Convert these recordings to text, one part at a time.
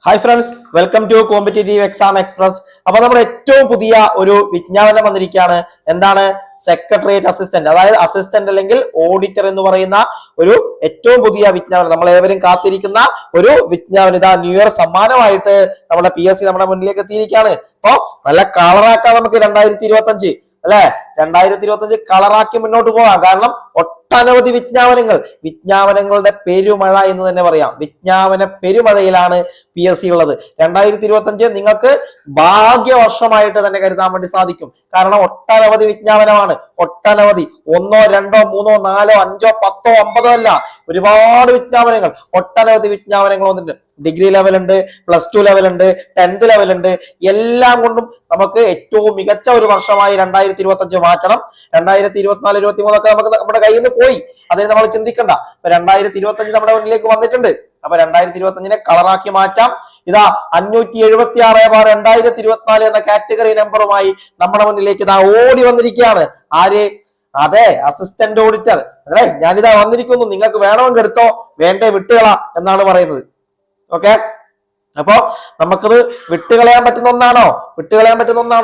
Hi friends, welcome to competitive exam express. അപ്പൊ നമ്മുടെ ഏറ്റവും പുതിയ ഒരു വിജ്ഞാപനം വന്നിരിക്കുകയാണ്. എന്താണ്? സെക്രട്ടേറിയറ്റ് അസിസ്റ്റന്റ്, അതായത് അസിസ്റ്റന്റ് അല്ലെങ്കിൽ ഓഡിറ്റർ എന്ന് പറയുന്ന ഒരു ഏറ്റവും പുതിയ വിജ്ഞാപനം, നമ്മൾ ഏവരും കാത്തിരിക്കുന്ന ഒരു വിജ്ഞാപനം ഇതാ ന്യൂ ഇയർ സമ്മാനമായിട്ട് നമ്മുടെ PSC നമ്മുടെ മുന്നിലേക്ക് എത്തിയിരിക്കുകയാണ്. അപ്പൊ നല്ല കളറാക്കാം നമുക്ക് 2025 അല്ലെ. 2025 കളറാക്കി മുന്നോട്ട് പോകാം. കാരണം ഒട്ടനവധി വിജ്ഞാപനങ്ങളുടെ പെരുമഴ എന്ന് തന്നെ പറയാം. വിജ്ഞാപന പെരുമഴയിലാണ് PSC ഉള്ളത്. 2025 നിങ്ങൾക്ക് ഭാഗ്യവർഷമായിട്ട് തന്നെ കരുതാൻ വേണ്ടി സാധിക്കും. കാരണം ഒട്ടനവധി വിജ്ഞാപനമാണ്. ഒട്ടനവധി, 1, 2, 3, 4, 5, 10, 50 അല്ല, ഒരുപാട് വിജ്ഞാപനങ്ങൾ, ഒട്ടനവധി വിജ്ഞാപനങ്ങൾ വന്നിട്ടുണ്ട്. ഡിഗ്രി ലെവൽ ഉണ്ട്, +2 ലെവൽ ഉണ്ട്, 10th ലെവൽ ഉണ്ട്. എല്ലാം കൊണ്ടും നമുക്ക് ഏറ്റവും മികച്ച ഒരു വർഷമായി 2025 മാറ്റണം. 2024, 23 ഒക്കെ നമുക്ക് നമ്മുടെ കയ്യിൽ നിന്ന് പോയി, അതിന് നമ്മൾ ചിന്തിക്കണ്ട. 2025 നമ്മുടെ മുന്നിലേക്ക് വന്നിട്ടുണ്ട്. അപ്പൊ 2025 കളറാക്കി മാറ്റാം. ഇതാ 576/2024 എന്ന കാറ്റഗറി നമ്പറുമായി നമ്മുടെ മുന്നിലേക്ക് ഇതാ ഓടി വന്നിരിക്കുകയാണ്. ആര്? അതെ, അസിസ്റ്റന്റ് ഓഡിറ്റർ. അതെ, ഞാനിതാ വന്നിരിക്കുന്നു, നിങ്ങൾക്ക് വേണമെങ്കിൽ എടുത്തോ, വേണ്ടേ വിട്ടുകളാ എന്നാണ് പറയുന്നത്. ഓക്കെ, അപ്പോ നമുക്കത് വിട്ടുകളയാൻ പറ്റുന്ന ഒന്നാണോ?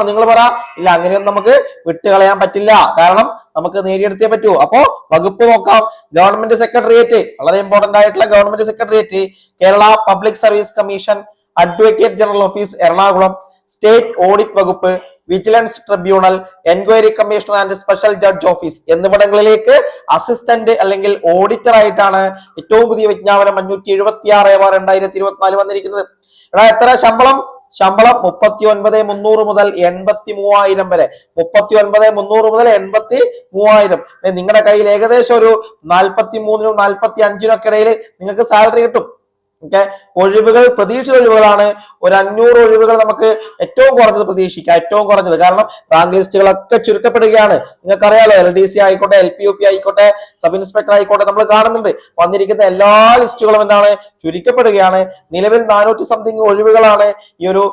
നിങ്ങൾ പറ. ഇല്ല, അങ്ങനെയൊന്നും നമുക്ക് വിട്ടുകളയാൻ പറ്റില്ല. കാരണം നമുക്ക് നേടിയെടുത്തേ പറ്റൂ. അപ്പോ വകുപ്പ് നോക്കാം. ഗവൺമെന്റ് സെക്രട്ടേറിയറ്റ്, വളരെ ഇമ്പോർട്ടന്റ് ആയിട്ടുള്ള government secretariat, Kerala public service commission, advocate general office Ernakulam, state audit വകുപ്പ്, vigilance tribunal, enquiry commissioner and special judge office എന്നിവിടങ്ങളിലേക്ക് അസിസ്റ്റന്റ് അല്ലെങ്കിൽ ഓഡിറ്റർ ആയിട്ടാണ് ഏറ്റവും പുതിയ വിജ്ഞാപനം 576/2024 വന്നിരിക്കുന്നത്. എത്ര ശമ്പളം? 39,300 മുതൽ 83,000 വരെ. 39,300 മുതൽ 83,000. നിങ്ങളുടെ കയ്യിൽ ഏകദേശം ഒരു 43,000 45,000 ഇടയിൽ നിങ്ങൾക്ക് സാലറി കിട്ടും. ഓക്കെ, ഒഴിവുകൾ പ്രതീക്ഷിത ഒഴിവുകളാണ്. ഒരു 500 ഒഴിവുകൾ നമുക്ക് ഏറ്റവും കുറഞ്ഞത് പ്രതീക്ഷിക്കാം, ഏറ്റവും കുറഞ്ഞത്. കാരണം റാങ്ക് ലിസ്റ്റുകളൊക്കെ ചുരുക്കപ്പെടുകയാണ്. നിങ്ങൾക്കറിയാലോ, LDC ആയിക്കോട്ടെ, LPUP ആയിക്കോട്ടെ, സബ് ഇൻസ്പെക്ടർ ആയിക്കോട്ടെ, നമ്മൾ കാണുന്നുണ്ട് വന്നിരിക്കുന്ന എല്ലാ ലിസ്റ്റുകളും എന്താണ്, ചുരുക്കപ്പെടുകയാണ്. നിലവിൽ 400 സംതിങ് ഒഴിവുകളാണ് ഈ ഒരു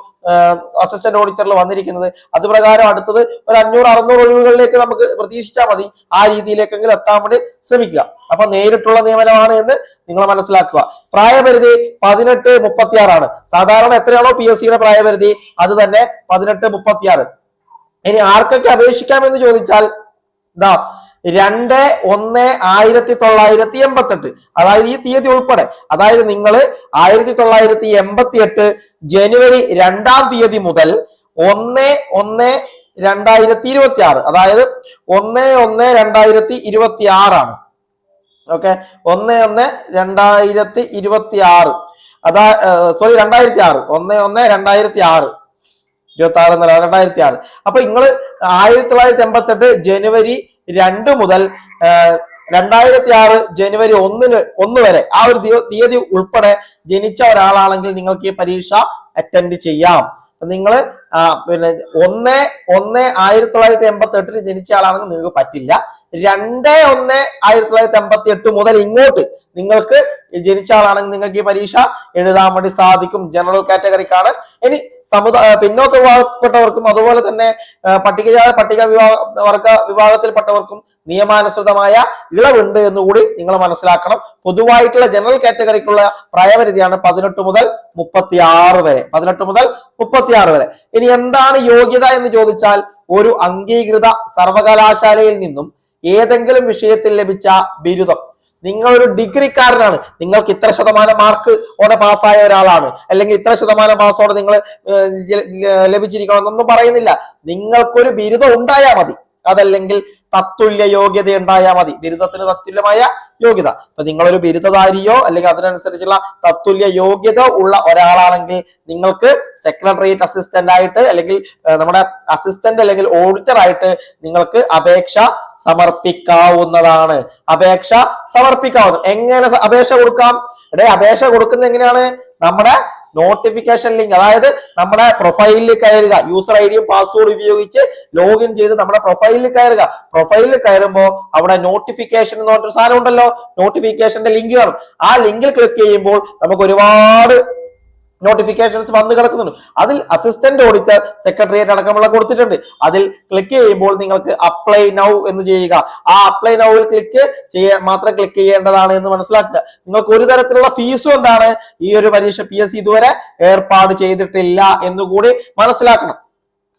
അസിസ്റ്റന്റ് ഓഡിറ്ററിൽ വന്നിരിക്കുന്നത്. അതുപ്രകാരം അടുത്തത് ഒരു 500-600 ഒഴിവുകളിലേക്ക് നമുക്ക് പ്രതീക്ഷിച്ചാൽ മതി. ആ രീതിയിലേക്കെങ്കിലും എത്താൻ വേണ്ടി ശ്രമിക്കുക. അപ്പൊ നേരിട്ടുള്ള നിയമനമാണ് എന്ന് നിങ്ങൾ മനസ്സിലാക്കുക. പ്രായപരിധി 18-36 സാധാരണ എത്രയാണോ PSCയുടെ പ്രായപരിധി, അത് തന്നെ 18-36. ഇനി ആർക്കൊക്കെ അപേക്ഷിക്കാമെന്ന് ചോദിച്ചാൽ ഇതാ 2/1/1988, അതായത് ഈ തീയതി ഉൾപ്പെടെ, അതായത് നിങ്ങൾ 1988 ജനുവരി 2-ാം തീയതി മുതൽ 1/1/2026, അതായത് 1/1/2026 ആണ്. ഓക്കെ, 1/1/2026, അതാ സോറി 2006, 1/1/2006, 2006. അപ്പൊ നിങ്ങൾ 1988 ജനുവരി 2 മുതൽ 2006 ജനുവരി 1 വരെ ആ ഒരു തീയതി ഉൾപ്പെടെ ജനിച്ച ഒരാളാണെങ്കിൽ നിങ്ങൾക്ക് ഈ പരീക്ഷ അറ്റൻഡ് ചെയ്യാം. നിങ്ങൾ പിന്നെ 1/1/1988 ജനിച്ച ആളാണെങ്കിൽ നിങ്ങൾക്ക് പറ്റില്ല. 2/1/1988 മുതൽ ഇങ്ങോട്ട് നിങ്ങൾക്ക് ജനിച്ച ആളാണെങ്കിൽ നിങ്ങൾക്ക് ഈ പരീക്ഷ എഴുതാൻ വേണ്ടി സാധിക്കും. ജനറൽ കാറ്റഗറിക്കാണ്. ഇനി പിന്നോക്ക വിഭാഗത്തിൽപ്പെട്ടവർക്കും അതുപോലെ തന്നെ പട്ടിക വർഗ വിഭാഗത്തിൽപ്പെട്ടവർക്കും നിയമാനുസൃതമായ ഇളവുണ്ട് എന്നുകൂടി നിങ്ങൾ മനസ്സിലാക്കണം. പൊതുവായിട്ടുള്ള ജനറൽ കാറ്റഗറിക്കുള്ള പ്രായപരിധിയാണ് 18 മുതൽ 36 വരെ. 18 മുതൽ 36 വരെ. ഇനി എന്താണ് യോഗ്യത എന്ന് ചോദിച്ചാൽ, ഒരു അംഗീകൃത സർവകലാശാലയിൽ നിന്നും ഏതെങ്കിലും വിഷയത്തിൽ ലഭിച്ച ബിരുദം. നിങ്ങൾ ഒരു ഡിഗ്രിക്കാരനാണ്, നിങ്ങൾക്ക് ഇത്ര ശതമാനം മാർക്കോടെ പാസ്സായ ഒരാളാണ്, അല്ലെങ്കിൽ ഇത്ര ശതമാനം പാസ്സോടെ നിങ്ങൾ ലഭിച്ചിരിക്കണം എന്നൊന്നും പറയുന്നില്ല. നിങ്ങൾക്കൊരു ബിരുദം ഉണ്ടായാൽ മതി, അതല്ലെങ്കിൽ തത്തുല്യ യോഗ്യത ഉണ്ടായാൽ മതി. ബിരുദത്തിന് തത്തുല്യമായ യോഗ്യത. അപ്പൊ നിങ്ങളൊരു ബിരുദധാരിയോ അല്ലെങ്കിൽ അതിനനുസരിച്ചുള്ള തത്തുല്യ യോഗ്യത ഉള്ള ഒരാളാണെങ്കിൽ നിങ്ങൾക്ക് സെക്രട്ടേറിയറ്റ് അസിസ്റ്റന്റ് ആയിട്ട് അല്ലെങ്കിൽ നമ്മുടെ അസിസ്റ്റന്റ് അല്ലെങ്കിൽ ഓഡിറ്റർ ആയിട്ട് നിങ്ങൾക്ക് അപേക്ഷ സമർപ്പിക്കാവുന്നതാണ്. എങ്ങനെ അപേക്ഷ കൊടുക്കാം? അപേക്ഷ കൊടുക്കുന്നത് എങ്ങനെയാണ്? നമ്മുടെ നോട്ടിഫിക്കേഷൻ ലിങ്ക്, അതായത് നമ്മുടെ പ്രൊഫൈലിൽ കയറുക, യൂസർ ഐഡിയും പാസ്വേഡും ഉപയോഗിച്ച് ലോഗിൻ ചെയ്ത് നമ്മുടെ പ്രൊഫൈലിൽ കയറുക. പ്രൊഫൈലിൽ കയറുമ്പോൾ അവിടെ നോട്ടിഫിക്കേഷൻ എന്ന് പറഞ്ഞൊരു സാധനം ഉണ്ടല്ലോ, നോട്ടിഫിക്കേഷന്റെ ലിങ്ക് കാണും. ആ ലിങ്കിൽ ക്ലിക്ക് ചെയ്യുമ്പോൾ നമുക്ക് ഒരുപാട് നോട്ടിഫിക്കേഷൻസ് വന്ന് കിടക്കുന്നുണ്ട്. അതിൽ അസിസ്റ്റന്റ് ഓഡിറ്റർ സെക്രട്ടേറിയറ്റ് അടക്കമുള്ള കൊടുത്തിട്ടുണ്ട്. അതിൽ ക്ലിക്ക് ചെയ്യുമ്പോൾ നിങ്ങൾക്ക് അപ്ലൈ നൗ എന്ന് ചെയ്യുക. ആ അപ്ലൈ നൗവിൽ മാത്രം ക്ലിക്ക് ചെയ്യേണ്ടതാണ് എന്ന് മനസ്സിലാക്കുക. നിങ്ങൾക്ക് ഒരു തരത്തിലുള്ള ഫീസും എന്താണ് ഈ ഒരു പരീക്ഷ PSC ഇതുവരെ ഏർപ്പാട് ചെയ്തിട്ടില്ല എന്നുകൂടി മനസ്സിലാക്കണം.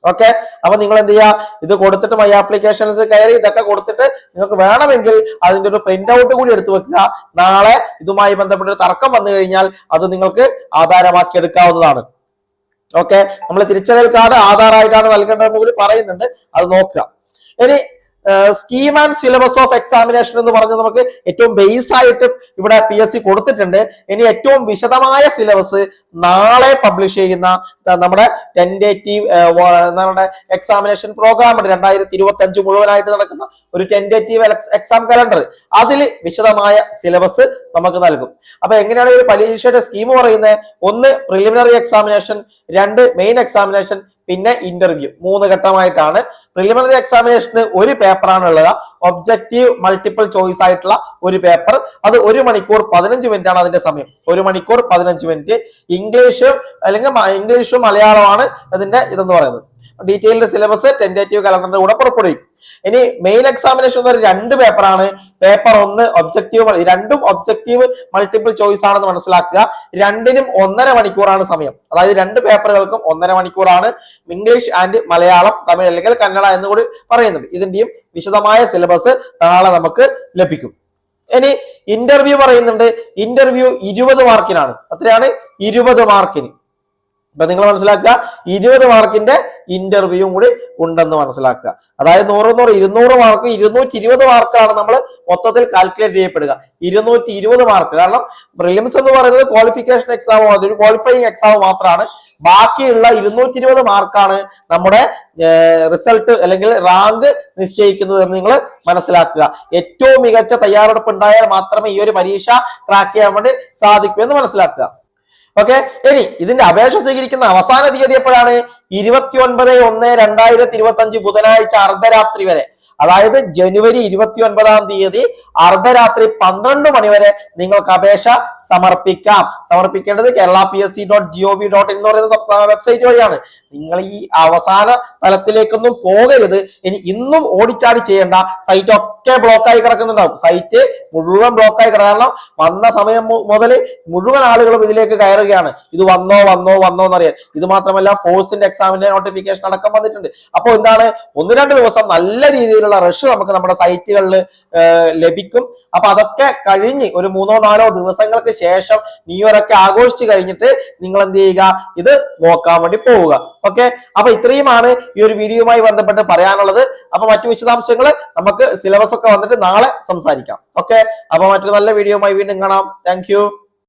ഓക്കെ, അപ്പൊ നിങ്ങൾ എന്ത് ചെയ്യുക, ഇത് കൊടുത്തിട്ട് മൈ ആപ്ലിക്കേഷൻസ് കയറി ഇതൊക്കെ കൊടുത്തിട്ട് നിങ്ങൾക്ക് വേണമെങ്കിൽ അതിന്റെ ഒരു പ്രിന്റ് ഔട്ട് കൂടി എടുത്തു വെക്കുക. നാളെ ഇതുമായി ബന്ധപ്പെട്ട ഒരു തർക്കം വന്നു കഴിഞ്ഞാൽ അത് നിങ്ങൾക്ക് ആധാരമാക്കി എടുക്കാവുന്നതാണ്. ഓക്കെ, നമ്മൾ തിരിച്ചറിയൽ കാർഡ് ആധാറായിട്ടാണ് നൽകേണ്ടതെന്ന് കൂടി പറയുന്നുണ്ട്, അത് നോക്കുക. ഇനി scheme and syllabus of examination എന്ന് പറഞ്ഞ് നമുക്ക് ഏറ്റവും ബേസ് ആയിട്ട് ഇവിടെ PSC കൊടുത്തിട്ടുണ്ട്. ഇനി ഏറ്റവും വിശദമായ സിലബസ് നാളെ പബ്ലിഷ് ചെയ്യുന്ന നമ്മുടെ ടെന്റേറ്റീവ് നമ്മുടെ എക്സാമിനേഷൻ പ്രോഗ്രാം 2025 മുഴുവനായിട്ട് നടക്കുന്ന ഒരു ടെന്റേറ്റീവ് എക്സാം കലണ്ടർ, അതിൽ വിശദമായ സിലബസ് നമുക്ക് നൽകും. അപ്പൊ എങ്ങനെയാണ് ഒരു പരീക്ഷയുടെ സ്കീം പറയുന്നത്? ഒന്ന് പ്രിലിമിനറി എക്സാമിനേഷൻ, 2 മെയിൻ എക്സാമിനേഷൻ, പിന്നെ ഇന്റർവ്യൂ. 3 ഘട്ടമായിട്ടാണ്. പ്രിലിമിനറി എക്സാമിനേഷന് ഒരു പേപ്പറാണ് ഉള്ളത്, ഒബ്ജക്റ്റീവ് മൾട്ടിപ്പിൾ ചോയ്സ് ആയിട്ടുള്ള ഒരു പേപ്പർ. അത് 1 മണിക്കൂർ 15 മിനിറ്റ് ആണ് അതിന്റെ സമയം. 1 മണിക്കൂർ 15 മിനിറ്റ്. ഇംഗ്ലീഷും മലയാളമാണ് അതിന്റെ ഇതെന്ന് പറയുന്നത്. ഡീറ്റെയിൽഡ് സിലബസ് ടെന്റേറ്റീവ് കലണ്ടറിന്റെ കൂടെ പുറപ്പെടുവിക്കും. ഇനി മെയിൻ എക്സാമിനേഷൻ എന്ന് പറയുന്നത് 2 പേപ്പറാണ്. പേപ്പർ 1 ഒബ്ജക്റ്റീവ്, രണ്ടും ഒബ്ജക്റ്റീവ് മൾട്ടിപ്പിൾ ചോയ്സ് ആണെന്ന് മനസ്സിലാക്കുക. രണ്ടിനും 1.5 മണിക്കൂറാണ് സമയം. അതായത് 2 പേപ്പറുകൾക്കും 1.5 മണിക്കൂറാണ്. ഇംഗ്ലീഷ് ആൻഡ് മലയാളം, തമിഴ് അല്ലെങ്കിൽ കന്നഡ എന്ന് കൂടി പറയുന്നുണ്ട്. ഇതിന്റെയും വിശദമായ സിലബസ് നാളെ നമുക്ക് ലഭിക്കും. ഇനി ഇന്റർവ്യൂ പറയുന്നുണ്ട്. ഇന്റർവ്യൂ 20 മാർക്കിനാണ്. എത്രയാണ്? 20 മാർക്കിന്. അപ്പൊ നിങ്ങൾ മനസ്സിലാക്കുക, 20 മാർക്കിന്റെ ഇന്റർവ്യൂവും കൂടി ഉണ്ടെന്ന് മനസ്സിലാക്കുക. അതായത് 200 മാർക്ക്, 220 മാർക്കാണ് നമ്മൾ മൊത്തത്തിൽ കാൽക്കുലേറ്റ് ചെയ്യപ്പെടുക. 220 മാർക്ക്. കാരണം പ്രിലിംസ് എന്ന് പറയുന്നത് ക്വാളിഫിക്കേഷൻ എക്സാമോ അതൊരു ക്വാളിഫയിങ് എക്സാം മാത്രമാണ്. ബാക്കിയുള്ള 220 മാർക്കാണ് നമ്മുടെ റിസൾട്ട് അല്ലെങ്കിൽ റാങ്ക് നിശ്ചയിക്കുന്നത് എന്ന് നിങ്ങൾ മനസ്സിലാക്കുക. ഏറ്റവും മികച്ച തയ്യാറെടുപ്പ് ഉണ്ടായാൽ മാത്രമേ ഈ ഒരു പരീക്ഷ ക്രാക്ക് ചെയ്യാൻ വേണ്ടി സാധിക്കൂ എന്ന് മനസ്സിലാക്കുക. ഓക്കെ, ഇനി ഇതിന്റെ അപേക്ഷ സ്വീകരിക്കുന്ന അവസാന തീയതി എപ്പോഴാണ്? 29/1/2025 ബുധനാഴ്ച അർദ്ധരാത്രി വരെ. അതായത് ജനുവരി 29-ാം തീയതി അർദ്ധരാത്രി 12 മണി വരെ നിങ്ങൾക്ക് അപേക്ഷ സമർപ്പിക്കാം. സമർപ്പിക്കേണ്ടത് kerala.psc.gov.in എന്ന് പറയുന്ന സംസ്ഥാന വെബ്സൈറ്റ് വഴിയാണ്. നിങ്ങൾ ഈ അവസാന തലത്തിലേക്കൊന്നും പോകരുത്. ഇനി ഇന്നും ഓടിച്ചാടി ചെയ്യേണ്ട. സൈറ്റ് ഒക്കെ ബ്ലോക്കായി കിടക്കുന്നുണ്ടാവും. സൈറ്റ് മുഴുവൻ ബ്ലോക്കായി കിടക്കുക. കാരണം വന്ന സമയം മുതൽ മുഴുവൻ ആളുകളും ഇതിലേക്ക് കയറുകയാണ്. ഇത് വന്നോ എന്നറിയാൻ. ഇത് മാത്രമല്ല ഫോഴ്സിന്റെ എക്സാമിന്റെ നോട്ടിഫിക്കേഷൻ അടക്കം വന്നിട്ടുണ്ട്. അപ്പോൾ എന്താണ്, 1-2 ദിവസം നല്ല രീതിയിലുള്ള റഷ് നമുക്ക് നമ്മുടെ സൈറ്റുകളിൽ ലഭിക്കും. അപ്പൊ അതൊക്കെ കഴിഞ്ഞ് ഒരു 3-4 ദിവസങ്ങൾക്ക് ശേഷം ന്യൂ ഇയർ ഒക്കെ ആഘോഷിച്ച് കഴിഞ്ഞിട്ട് നിങ്ങൾ എന്ത് ചെയ്യുക, ഇത് നോക്കാൻ വേണ്ടി പോവുക. ഓക്കെ, അപ്പൊ ഇത്രയുമാണ് ഈ ഒരു വീഡിയോയുമായി ബന്ധപ്പെട്ട് പറയാനുള്ളത്. അപ്പൊ മറ്റു വിശദാംശങ്ങൾ നമുക്ക് സിലബസ് ഒക്കെ വന്നിട്ട് നാളെ സംസാരിക്കാം. ഓക്കെ, അപ്പൊ മറ്റൊരു നല്ല വീഡിയോയുമായി വീണ്ടും കാണാം. Thank you.